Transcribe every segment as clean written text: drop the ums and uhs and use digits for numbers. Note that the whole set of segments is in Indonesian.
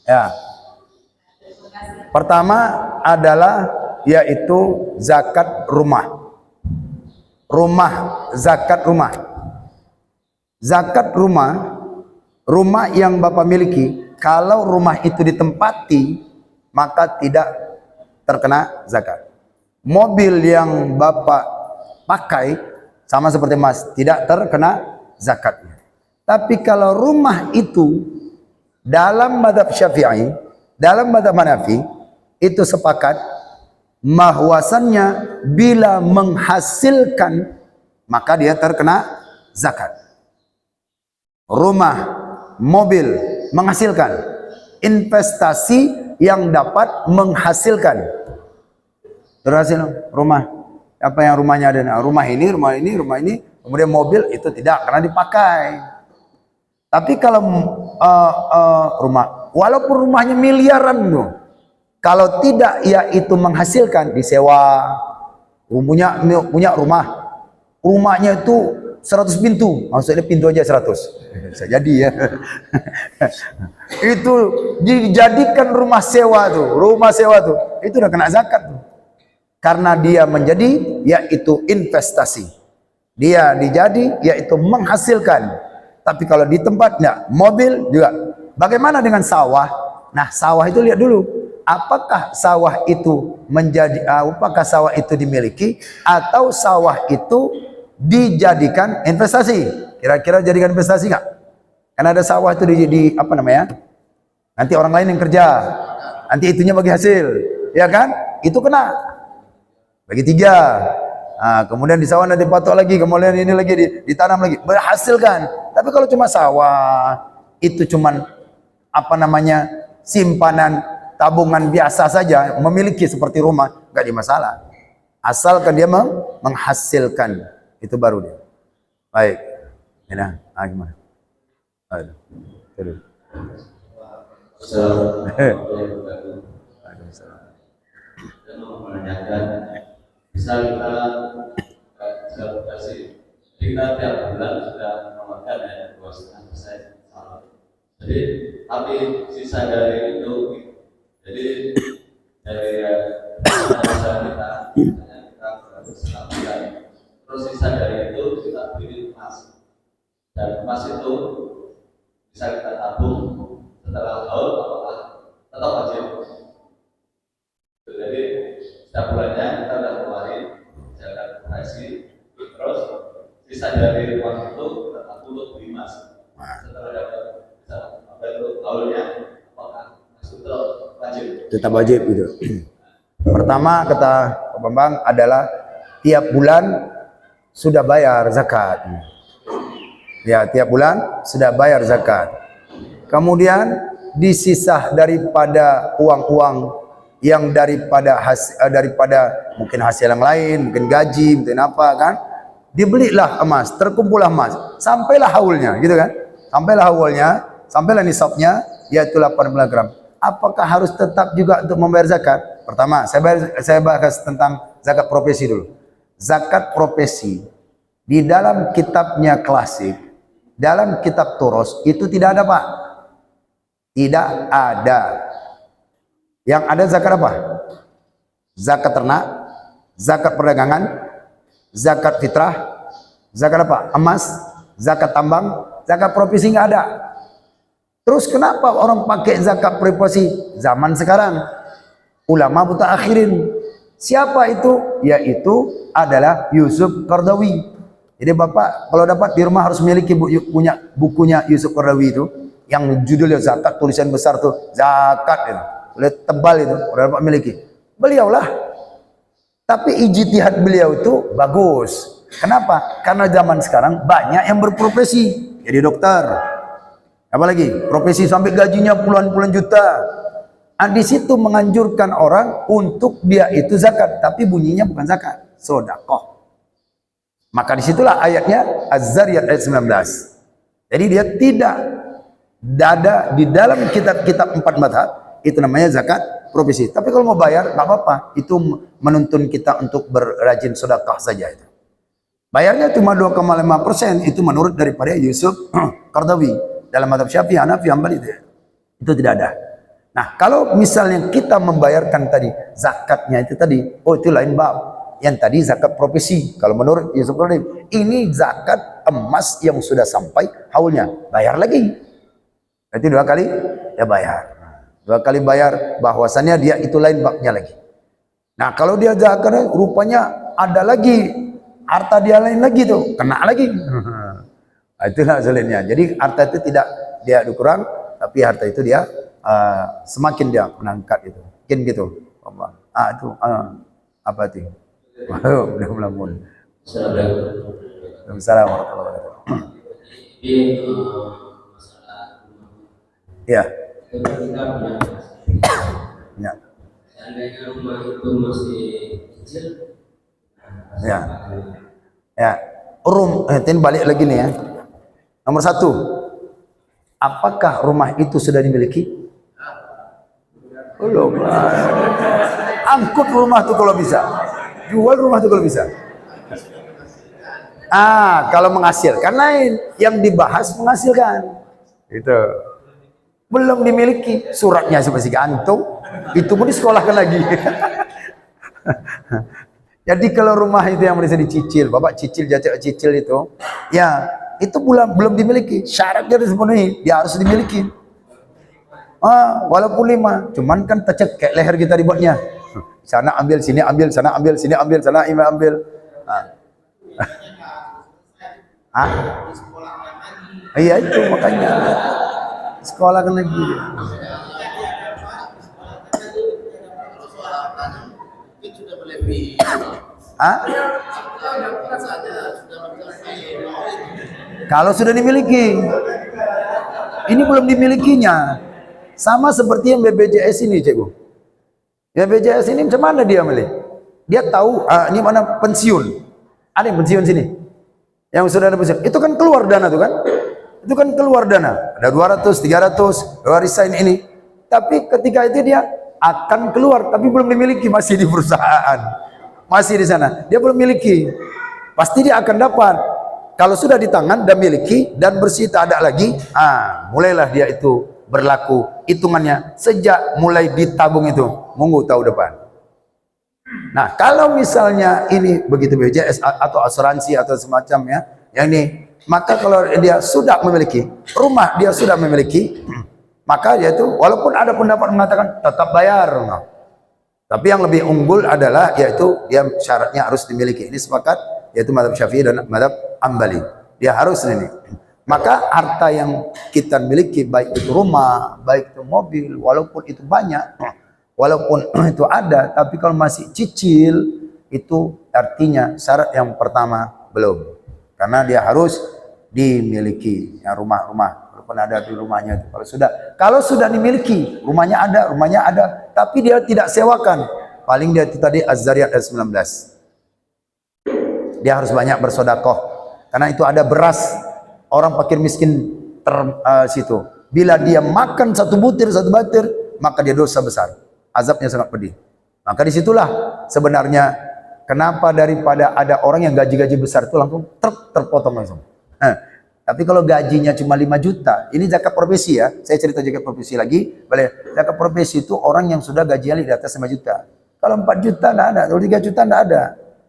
Ya. Pertama adalah yaitu zakat rumah. Zakat rumah. Zakat rumah, rumah yang Bapak miliki, kalau rumah itu ditempati, maka tidak terkena zakat. Mobil yang Bapak pakai, sama seperti Mas, tidak terkena zakatnya. Tapi kalau rumah itu dalam mazhab Syafi'i, dalam mazhab Hanafi, itu sepakat bahwasannya bila menghasilkan maka dia terkena zakat. Rumah, mobil menghasilkan, investasi yang dapat menghasilkan. Terhasil rumah, apa yang rumahnya ada? Rumah ini, kemudian mobil itu tidak karena dipakai. Tapi kalau rumah, walaupun rumahnya miliaran tuh, kalau tidak yaitu menghasilkan, disewa, punya rumahnya itu 100 pintu, maksudnya pintu aja 100, bisa jadi ya. Itu dijadikan rumah sewa tuh, itu udah kena zakat tuh. Karena dia menjadi yaitu investasi, dia dijadi yaitu menghasilkan. Tapi kalau di tempatnya mobil juga. Bagaimana dengan sawah? Nah, sawah itu lihat dulu, apakah sawah itu dimiliki atau sawah itu dijadikan investasi? Kira-kira jadikan investasi nggak? Karena ada sawah itu di apa namanya? Nanti orang lain yang kerja, nanti itunya bagi hasil, ya kan? Itu kena bagi 3. Nah, kemudian di sawah nanti patok lagi, kemudian ini lagi ditanam lagi, berhasilkan. Tapi kalau cuma sawah, itu cuman apa namanya, simpanan tabungan biasa saja, memiliki seperti rumah, nggak ada masalah. Asalkan dia menghasilkan, itu baru dia. Baik. Nah, gimana? Aduh. Misal kita tiap bulan sudah mengeluarkan 2,5%. Jadi, tapi sisa dari itu, jadi dari kita bulan, terus sisa dari itu kita beli emas, dan emas itu bisa kita tabung setelah tahun apakah tetap wajib. Jadi setiap bulannya kita udah keluarin zakat haji, terus sisa dari uang itu kita tabung untuk beli emas. Setelah dapat tahunnya apakah masuk wajib? Tetap wajib gitu. Pertama kata Pak Bambang adalah tiap bulan sudah bayar zakat. Ya, tiap bulan sudah bayar zakat. Kemudian disisah daripada uang-uang yang daripada mungkin hasil yang lain, mungkin gaji, mungkin apa kan, dibelilah emas, terkumpullah emas, sampailah haulnya, gitu kan? Sampailah nisabnya, yaitu 18 gram. Apakah harus tetap juga untuk membayar zakat? Pertama, saya bahas tentang zakat profesi dulu. Zakat profesi di dalam kitabnya klasik, dalam kitab Turos itu tidak ada, Pak. Tidak ada. Yang ada zakat apa? Zakat ternak, zakat perdagangan, zakat fitrah, zakat apa? Emas, zakat tambang, zakat profesi nggak ada. Terus kenapa orang pakai zakat profesi zaman sekarang? Ulama mutaakhirin. Siapa itu? Yaitu adalah Yusuf Qaradawi. Jadi Bapak kalau dapat di rumah harus memiliki punya bukunya Yusuf Qaradawi itu, yang judulnya zakat, tulisan besar tuh, zakat itu. Lihat tebal itu, udah Bapak miliki. Beliaulah. Tapi ijtihad beliau itu bagus. Kenapa? Karena zaman sekarang banyak yang berprofesi jadi dokter. Apalagi profesi sampai gajinya puluhan juta. Di situ menganjurkan orang untuk dia itu zakat, tapi bunyinya bukan zakat, sedekah. Maka disitulah ayatnya Az-Zariyat ayat 19. Jadi dia tidak ada di dalam kitab-kitab 4 mazhab. Itu namanya zakat profesi. Tapi kalau mau bayar, nggak apa-apa. Itu menuntun kita untuk berrajin sedekah saja itu. Bayarnya cuma 2,5%. Itu menurut daripada Yusuf Qaradawi. Dalam mazhab Syafi'i, Hanafi, Hambali itu tidak ada. Nah, kalau misalnya kita membayarkan tadi zakatnya itu tadi, oh itu lain bab. Yang tadi zakat profesi. Kalau menurut Yusuf Qadim, ini zakat emas yang sudah sampai haulnya, bayar lagi. Berarti 2 kali ya bayar. 2 kali bayar, bahwasannya dia itu lain babnya lagi. Nah, kalau dia zakat rupanya ada lagi harta dia lain lagi tuh, kena lagi. Itulah sulitnya. Jadi harta itu tidak dia dikurang, tapi harta itu dia semakin dia menangkat itu. Mungkin gitu. Itu apa itu? Udah melamun. Assalamualaikum warahmatullahi wabarakatuh. Ya. Ya. Seandainya rumah itu masih kecil, Ya. Ya. Ini balik lagi nih ya. Nomor 1. Apakah rumah itu sudah dimiliki? Belum. Angkut rumah itu kalau bisa. Jual rumah itu kalau bisa. Kalau menghasilkan lain. Yang dibahas menghasilkan. Itu. Belum dimiliki. Suratnya masih gantung. Itu pun disekolahkan lagi. Jadi kalau rumah itu yang bisa dicicil, bapak cicil, jajak cicil itu, ya itu belum dimiliki. Syaratnya dipenuhi, dia harus dimiliki. Walaupun 5, cuman kan tercekek leher kita dibuatnya. Sana ambil, sini ambil, sana ambil, sini ambil, sana ambil. Iya itu makanya sekolah kan lagi. Kalau sudah dimiliki, ini belum dimilikinya. Sama seperti yang BPJS ini, Cikgu. BPJS ini macam mana dia milih? Dia tahu ini mana pensiun. Ada yang pensiun sini. Yang sudah ada pensiun. Itu kan keluar dana tuh kan? Itu kan keluar dana. Ada 200, 300, warisan ini. Tapi ketika itu dia akan keluar, tapi belum dimiliki, masih di perusahaan. Masih di sana. Dia belum miliki. Pasti dia akan dapat. Kalau sudah di tangan dan miliki dan bersih tak ada lagi, mulailah dia itu berlaku hitungannya sejak mulai ditabung itu, minggu tahun depan. Nah, kalau misalnya ini begitu BPJS atau asuransi atau semacamnya, yang ini, maka kalau dia sudah memiliki rumah, dia sudah memiliki, maka dia itu walaupun ada pendapat mengatakan tetap bayar. Tapi yang lebih unggul adalah yaitu dia syaratnya harus dimiliki. Ini sepakat yaitu mazhab Syafi'i dan mazhab Hambali. Dia harus ini. Maka harta yang kita miliki baik itu rumah, baik itu mobil, walaupun itu banyak, walaupun itu ada, tapi kalau masih cicil itu artinya syarat yang pertama belum. Karena dia harus dimiliki yang rumah-rumah. Walaupun ada di rumahnya itu. Kalau sudah dimiliki, rumahnya ada, tapi dia tidak sewakan. Paling dia itu tadi Az-Zariyat ayat 19. Dia harus banyak bersedekah. Karena itu ada beras orang fakir miskin situ. Bila dia makan satu batir, maka dia dosa besar. Azabnya sangat pedih. Maka disitulah sebenarnya kenapa daripada ada orang yang gaji-gaji besar itu langsung terpotong langsung. Tapi kalau gajinya cuma 5 juta, ini zakat profesi ya. Saya cerita zakat profesi lagi. Zakat profesi itu orang yang sudah gajinya di atas 5 juta. Kalau 4 juta enggak ada, kalau 3 juta enggak ada.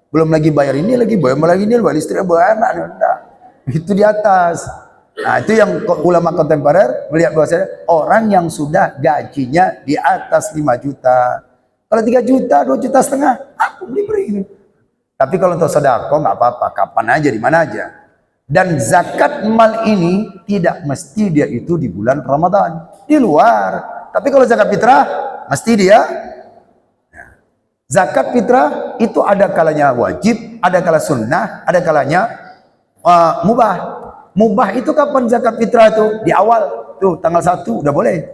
Belum lagi bayar ini lagi, bayar lagi ini, bayar listrik, bayar anak, enggak. Itu di atas. Nah, itu yang ulama kontemporer melihat bahwasanya orang yang sudah gajinya di atas 5 juta. Kalau 3 juta, 2 juta setengah, aku beri. Tapi kalau untuk sedekah enggak apa-apa, kapan aja, di mana aja. Dan zakat mal ini tidak mesti dia itu di bulan Ramadan, di luar. Tapi kalau zakat fitrah mesti dia. Zakat fitrah itu ada kalanya wajib, ada kala sunnah, ada kalanya mubah. Mubah itu kapan zakat fitrah itu? Di awal tuh tanggal 1 udah boleh.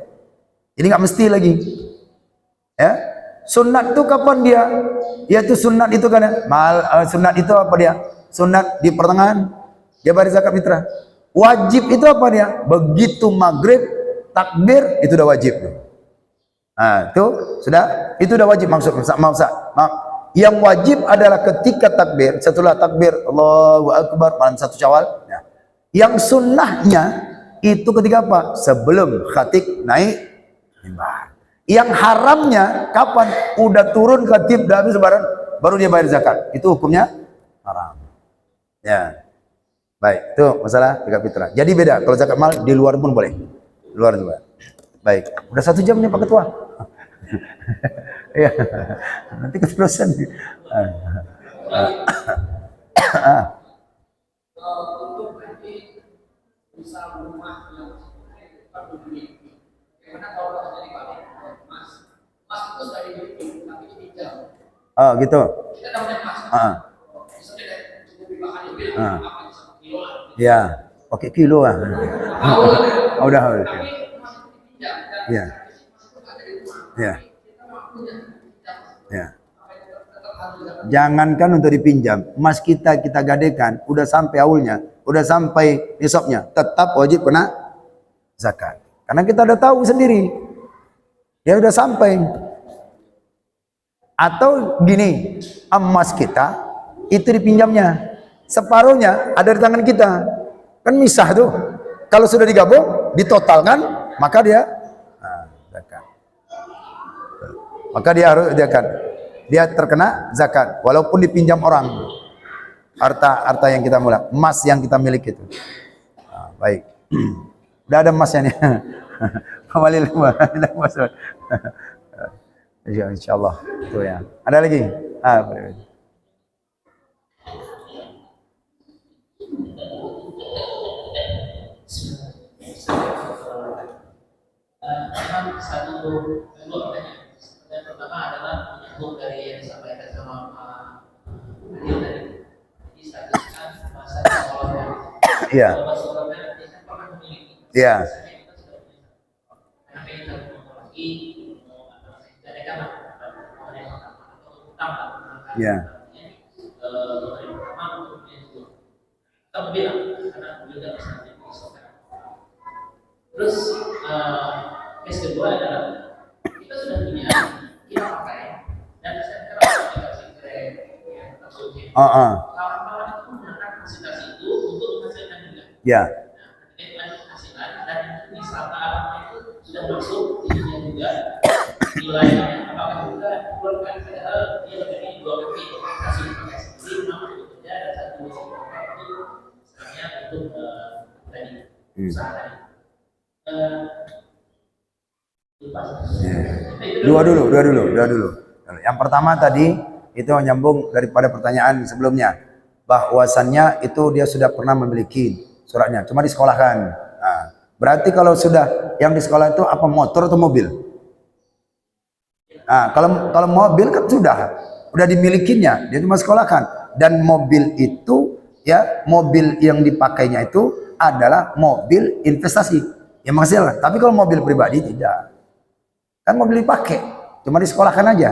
Ini nggak mesti lagi. Ya. Sunat itu kapan dia? Yaitu sunat itu kan sunat itu apa dia? Sunat di pertengahan. Dia bayar zakat fitrah. Wajib itu apa dia? Begitu maghrib takbir itu udah wajib. Nah, itu sudah, itu udah wajib maksud. Yang wajib adalah ketika takbir, setelah takbir Allahu Akbar malam 1 Syawal. Nah, yang sunnahnya itu ketika apa? Sebelum khatib naik mimbar. Yang haramnya kapan? Udah turun ke tip, udah habis lebaran, baru dia bayar zakat. Itu hukumnya haram. Ya. Baik, itu masalah zakat fitrah. Jadi beda. Kalau zakat mal di luar pun boleh. Luar juga. Baik. Udah 1 jam nih Pak Ketua. Ya. Nanti keterusan. Untuk nanti misal rumah yang berbunyi, bagaimana kalau jadi mas itu sudah dimiliki tapi dipinjam. Oh gitu. Kita dapat mas. Bisa tidak cukup bahan mobil apa bisa kilo lah. Ya, pakai kilo ah. Oh, udah. Tapi mas itu dipinjam. Ya. Ya. Kita mampunya dipinjam. Ya. Tetap harus Jangankan untuk dipinjam, emas kita gadekan, udah sampai aulnya, udah sampai nisabnya, tetap wajib kena zakat. Karena kita udah tahu sendiri, dia udah sampai. Atau gini, emas kita itu dipinjamnya, separuhnya ada di tangan kita, kan misah tuh. Kalau sudah digabung, ditotalkan, maka dia zakat. Maka dia harus zakat. Dia terkena zakat walaupun dipinjam orang. Harta yang kita mulai, emas yang kita miliki itu. Baik. Udah ada emasnya nih. Kembali emas. Insyaallah itu ya. Ada lagi? satu dua pertanyaan. Yang pertama adalah menyambung dari yang disampaikan sama Adil tadi. Di statuskan masa di sekolah. Iya. Kalau sekolahnya kita pernah memiliki. Iya. Kita sudah punya. Karena kita mau lagi mau ada kan mau yang pertama atau utang lah. Iya. Yang pertama untuk yang kedua. Kita bilang karena beliau tidak bisa dipisahkan. Terus case kedua adalah kita sudah punya kita pakai dan saya kira aplikasi kredit ya tersebut. Kawan-kawan itu menggunakan fasilitas itu untuk menghasilkan juga. Ya. Ketika penghasilan dan wisata alamnya itu sudah masuk ininya juga nilainya apakah juga keluarkan padahal dia lebih 2 kali hasil pakai sendiri nama bekerja dan satu itu sebenarnya untuk tadi usaha tadi. Dua dulu. Yang pertama tadi itu menyambung daripada pertanyaan sebelumnya, bahwasannya itu dia sudah pernah memiliki suratnya, cuma disekolahkan. Berarti kalau sudah yang di sekolah itu apa, motor atau mobil? Kalau mobil kan udah dimilikinya, dia cuma sekolahkan. Dan mobil itu ya, mobil yang dipakainya itu adalah mobil investasi yang menghasilkan. Tapi kalau mobil pribadi tidak. Kan mobil dipakai, cuma disekolahkan aja,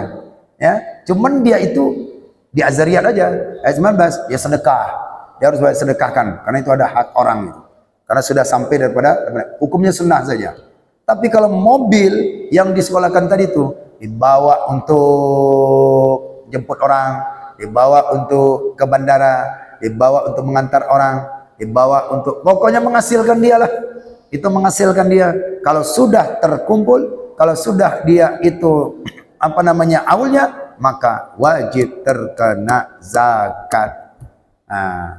ya. Cuman dia itu di Azariyat aja, ayat 19, dia sedekah, dia harus sedekahkan, karena itu ada hak orang itu. Karena sudah sampai daripada hukumnya sunnah saja. Tapi kalau mobil yang disekolahkan tadi itu dibawa untuk jemput orang, dibawa untuk ke bandara, dibawa untuk mengantar orang, dibawa untuk pokoknya menghasilkan dia lah. Itu menghasilkan dia. Kalau sudah terkumpul, kalau sudah dia itu aulnya, maka wajib terkena zakat.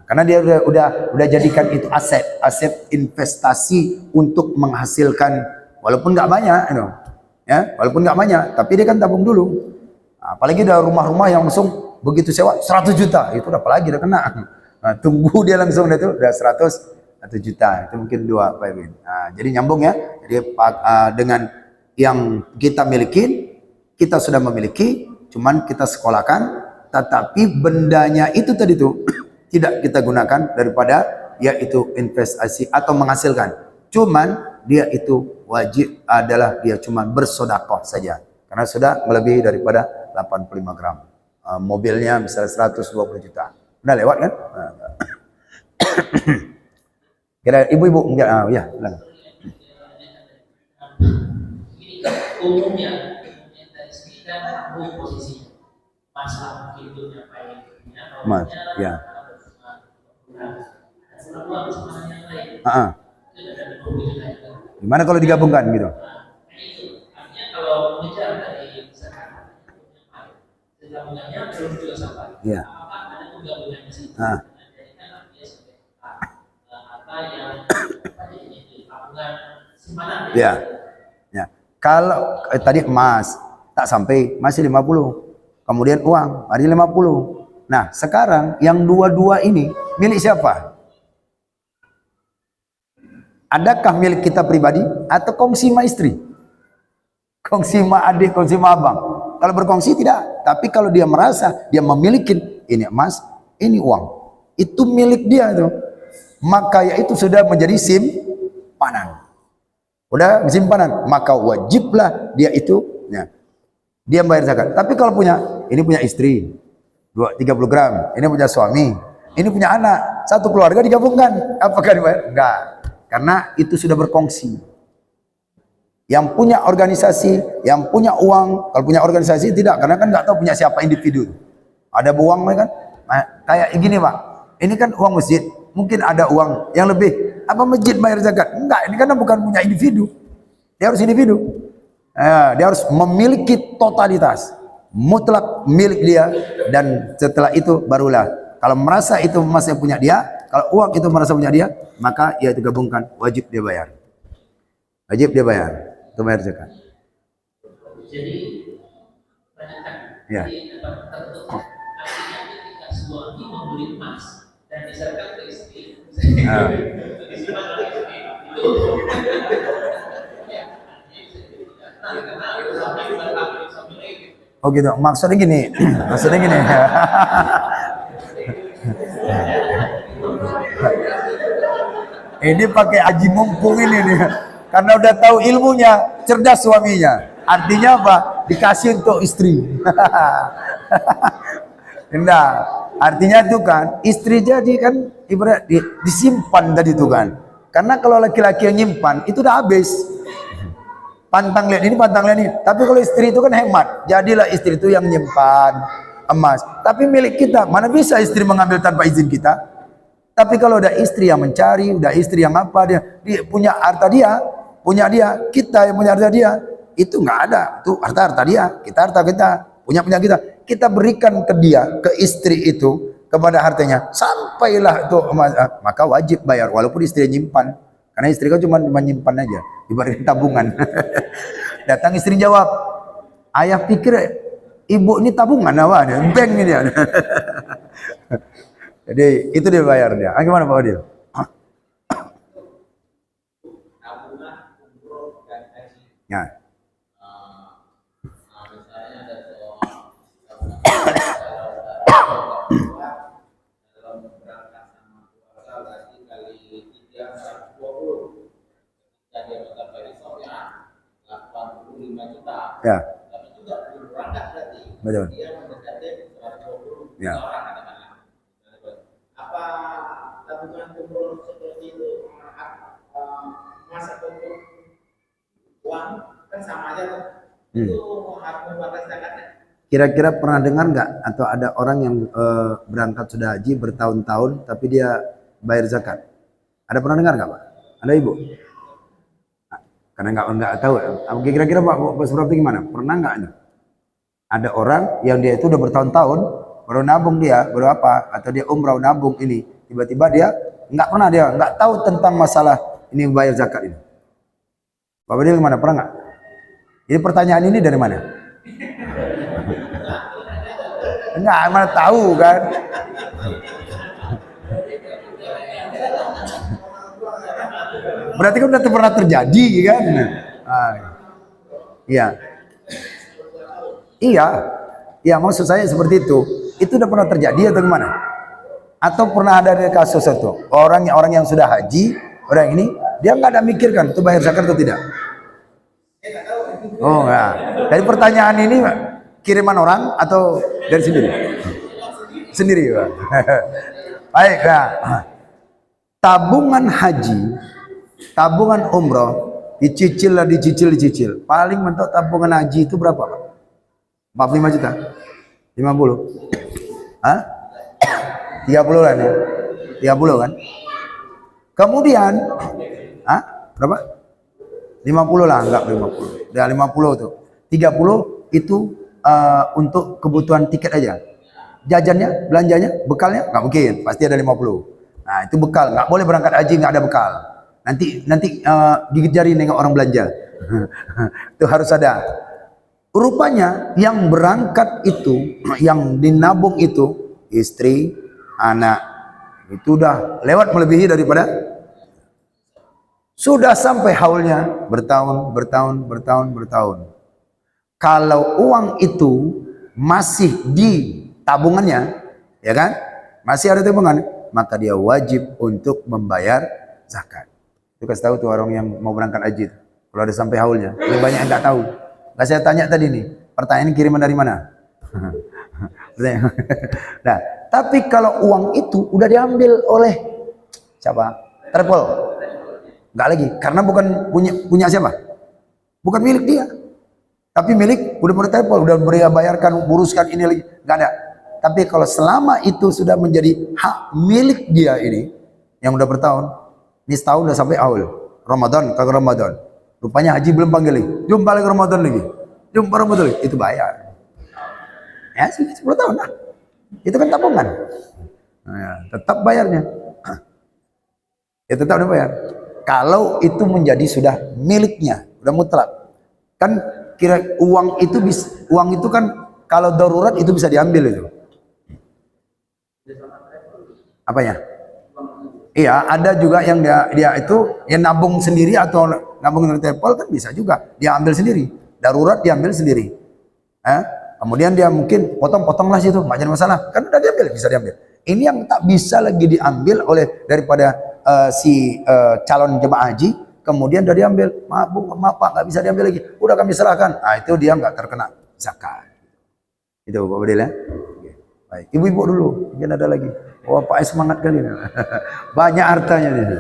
Karena dia udah jadikan itu aset investasi untuk menghasilkan, walaupun nggak banyak, ya, walaupun nggak banyak, tapi dia kan tabung dulu. Apalagi ada rumah-rumah yang langsung begitu sewa 100 juta, itu apalagi udah kena. Tunggu dia langsung udah 1 juta, itu mungkin 2 Pak Edwin. Jadi nyambung ya, jadi dengan yang kita miliki, kita sudah memiliki, cuman kita sekolahkan, tetapi bendanya itu tadi tuh tidak kita gunakan daripada yaitu investasi atau menghasilkan. Cuman dia itu wajib adalah dia cuman bersedekah saja, karena sudah melebihi daripada 85 gram. Mobilnya misalnya 120 juta. Udah lewat kan? Kira ibu-ibu enggak? Ya, silakan. Umumnya dari segi dan posisinya masalah hidupnya Mas, ya. Gimana kalau digabungkan gitu? Artinya kalau tabungannya belum juga sampai. Iya. Apakah ada penggabungannya sih? Ah. Jadi kan dia sebagai apa yang tabungan simpanan. Ya. Ya. Kalau tadi emas tak sampai masih 50. Kemudian uang ada 50. Nah, sekarang yang dua-dua ini milik siapa? Adakah milik kita pribadi atau kongsi sama istri? Kongsi sama adik, kongsi sama abang. Kalau berkongsi tidak, tapi kalau dia merasa dia memiliki ini emas, ini uang, itu milik dia itu. Maka ya itu sudah menjadi simpanan. Udah simpanan, maka wajiblah dia itu ya, dia bayar zakat. Tapi kalau punya, ini punya istri 30 gram, ini punya suami, ini punya anak, satu keluarga digabungkan, apakah dibayar? Enggak, karena itu sudah berkongsi. Yang punya organisasi, yang punya uang, kalau punya organisasi tidak, karena kan nggak tahu punya siapa individu. Ada uang kan, nah, kayak gini Pak, ini kan uang masjid, mungkin ada uang yang lebih, apa masjid bayar zakat? Enggak, ini karena bukan punya individu, dia harus individu. Dia harus memiliki totalitas, mutlak milik dia, dan setelah itu barulah kalau merasa itu masih punya dia, kalau uang itu merasa punya dia, maka ia itu gabungkan, wajib dia bayar. Wajib dia bayar, itu bayar zakat. Jadi perhatikan, Ya. jadi artinya ketika suami membeli emas dan diserahkan ke istri, disimpan oleh istri itu. Oh gitu, maksudnya gini, maksudnya gini. Ini pakai aji mumpung ini nih, karena udah tahu ilmunya, cerdas suaminya. Artinya apa? Dikasih untuk istri. Nah, artinya itu kan istri jadi kan ibarat disimpan tadi itu kan. Karena kalau laki-laki yang nyimpan itu udah habis. Pantang lihat ini, pantang lihat ini. Tapi kalau istri itu kan hemat. Jadilah istri itu yang nyimpan emas. Tapi milik kita, mana bisa istri mengambil tanpa izin kita? Tapi kalau udah istri yang mencari, udah istri yang apa dia punya harta dia, punya dia, kita yang punya harta dia, itu nggak ada. Itu harta dia, kita harta kita, punya kita. Kita berikan ke dia, ke istri itu, kepada hartanya, sampailah itu emas, maka wajib bayar walaupun istri nyimpan. Karena istri kan cuma menyimpan aja, diberikan tabungan. Datang istri jawab, ayah pikir ibu ini tabungan apa? Bank ini dia. Jadi itu dia bayar dia. Gimana Pak Adil? Tabungan, umroh, dan haji. Ya. Misalnya ada dalam berangkat sama keluarga berarti kali 3 120. Jadi anggota Perisop ya 85 juta. Ya. Tapi juga belum berangkat berarti. Betul. Dia mendekati 120 Ya. orang katakanlah. Apa tabungan umroh seperti itu masa untuk uang kan sama aja tuh. Itu harus membatas zakatnya. Kira-kira pernah dengar nggak atau ada orang yang berangkat sudah haji bertahun-tahun tapi dia bayar zakat? Ada pernah dengar nggak Pak? Ada Ibu? Karena nggak tahu. Kira-kira Pak Suprapti gimana? Pernah nggak ada orang yang dia itu udah bertahun-tahun baru nabung dia berapa atau dia umrah nabung ini tiba-tiba dia nggak tahu tentang masalah ini bayar zakat ini. Pak Badil gimana? Pernah nggak? Ini pertanyaan ini dari mana? Enggak, mana tahu kan? Berarti kan udah pernah terjadi kan? Iya. Iya. Iya, maksud saya seperti itu. Itu udah pernah terjadi atau gimana? Atau pernah ada kasus itu? Orang yang sudah haji, orang ini dia nggak ada mikirkan itu bayar zakat atau tidak? Oh enggak. Dari pertanyaan ini kiriman orang atau dari sendiri? Sendiri Pak. Baik, nah. Tabungan haji, tabungan umroh, dicicil. Paling mentok tabungan haji itu berapa Pak? 45 juta? 50? Hah? 30 kan ya? 30 kan? Kemudian, berapa? 50 lah, enggak 50. Udah 50 tuh. 30 itu untuk kebutuhan tiket aja. Jajannya, belanjanya, bekalnya nggak mungkin, pasti ada 50. Nah itu bekal, nggak boleh berangkat haji nggak ada bekal. Nanti gigit jari nengok orang belanja. Itu harus ada. Rupanya yang berangkat itu, yang dinabung itu istri, anak, itu udah lewat melebihi daripada sudah sampai haulnya bertahun. Kalau uang itu masih di tabungannya, ya kan? Masih ada tabungan, maka dia wajib untuk membayar zakat. Itu kasih tahu tuh orang yang mau berangkat haji. Kalau ada sampai haulnya, lebih banyak yang nggak tahu. Nah, saya tanya tadi nih, pertanyaan kiriman dari mana? Nah, tapi kalau uang itu udah diambil oleh siapa? Travel. Nggak lagi, karena bukan punya siapa? Bukan milik dia. Tapi milik udah Travel, udah beri bayarkan, uruskan ini lagi, nggak ada. Tapi kalau selama itu sudah menjadi hak milik dia ini, yang udah bertahun, ini setahun udah sampai awal Ramadan, kagak Ramadan. Rupanya haji belum panggil lagi, jumpa lagi Ramadan lagi, itu bayar. Ya, 10 tahun lah. Itu kan tabungan. Nah, tetap bayarnya. Ya tetap dibayar. Kalau itu menjadi sudah miliknya, udah mutlak. Kan uang itu kan kalau darurat itu bisa diambil itu. Apanya? Iya, ada juga yang dia itu yang nabung sendiri atau nabung dari Travel kan bisa juga dia ambil sendiri. Darurat diambil sendiri. Kemudian dia mungkin potong-potonglah situ, nggak jadi masalah. Kan udah diambil, bisa diambil. Ini yang tak bisa lagi diambil oleh daripada si calon jemaah haji, kemudian udah diambil. Maaf Pak, nggak bisa diambil lagi. Udah kami serahkan. Nah itu dia nggak terkena zakat. Itu Pak Badil ya. Baik, ibu-ibu dulu, mungkin ada lagi. Oh Pak semangat kali ini. Banyak hartanya nih.